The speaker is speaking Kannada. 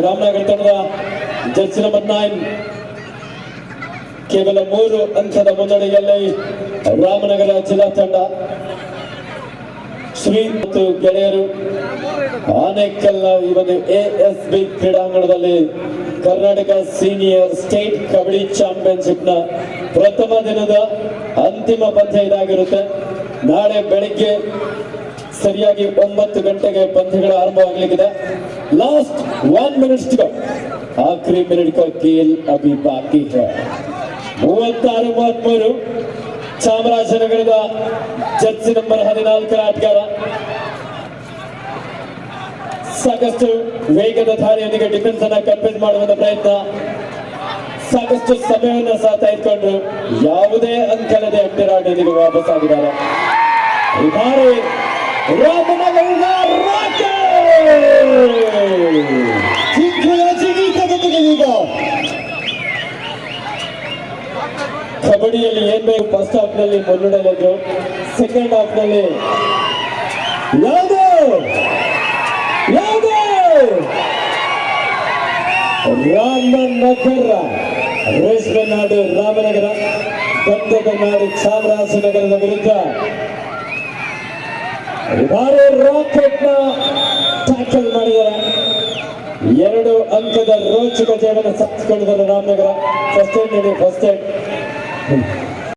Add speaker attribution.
Speaker 1: ರಾಮನಗರ ತಂಡದ ಜರ್ಸಿ ನಂಬರ್ 9 ಕೇವಲ 3 ಅಂಕದ ಮುನ್ನಡೆಯಲ್ಲಿ ರಾಮನಗರ ಜಿಲ್ಲಾ ತಂಡ. ಶ್ರೀ ಮತ್ತು ಗೆಳೆಯರು ಆನೇಕಲ್ ಈ ಒಂದು ASB ಕ್ರೀಡಾಂಗಣದಲ್ಲಿ Karnataka senior state kabaddi championship ನ ಪ್ರಥಮ ದಿನದ ಅಂತಿಮ ಪಂದ್ಯ ಇದಾಗಿರುತ್ತೆ. ನಾಳೆ ಬೆಳಿಗ್ಗೆ ಸರಿಯಾಗಿ 9 ಗಂಟೆಗೆ ಪಂದ್ಯಗಳು ಆರಂಭವಾಗಲಿದೆ. लास्ट 1 मिनट गो, आखिरी मिनट का खेल अभी बाकी है. 36-33 ಚಾಮರಾಜನಗರದ ಜರ್ಸಿ ನಂಬರ್ 14 ಆಟಗಾರ ಸಾಕಷ್ಟು ವೇಗದ ಧಾರಿಯೊಂದಿಗೆ ಡಿಫೆನ್ಸ್ ಅನ್ನ ಕಂಪ್ಲೀಟ್ ಮಾಡುವ ಪ್ರಯತ್ನ, ಸಾಕಷ್ಟು ಸಮಯವನ್ನು ಸಹ ತೆಗೆದುಕೊಂಡ್ರು. ಯಾವುದೇ ಅಂಕಲದೆ ಅಂಟರಾಡಿಗೆ ವಾಪಸ್ ಆಗಿದ್ದಾರೆ. ರಾಮನಗರದ ಕಬಡ್ಡಿಯಲ್ಲಿ ಏನ್ ಬೇಕು, ಫಸ್ಟ್ ಹಾಫ್ ನಲ್ಲಿ ಮುನ್ನಡೆಯಲ್ಲಿದ್ರು, ಸೆಕೆಂಡ್ ಹಾಫ್ ನಲ್ಲಿ ರಾಮನಗರ ರೇಷ್ಮೆ ನಾಡು ರಾಮನಗರ, ಗಂಧದ ನಾಡು ಚಾಮರಾಜನಗರದ ವಿರುದ್ಧ ರಾಕೆಟ್ ನ ಟ್ಯಾಕಲ್ ಮಾಡಿದ್ದಾರೆ. 2 ಅಂಕದ ರೋಚಕ ಜಯವನ್ನು ಸಾಧಿಸಿಕೊಂಡಿದ್ದಾರೆ ರಾಮನಗರ. First aid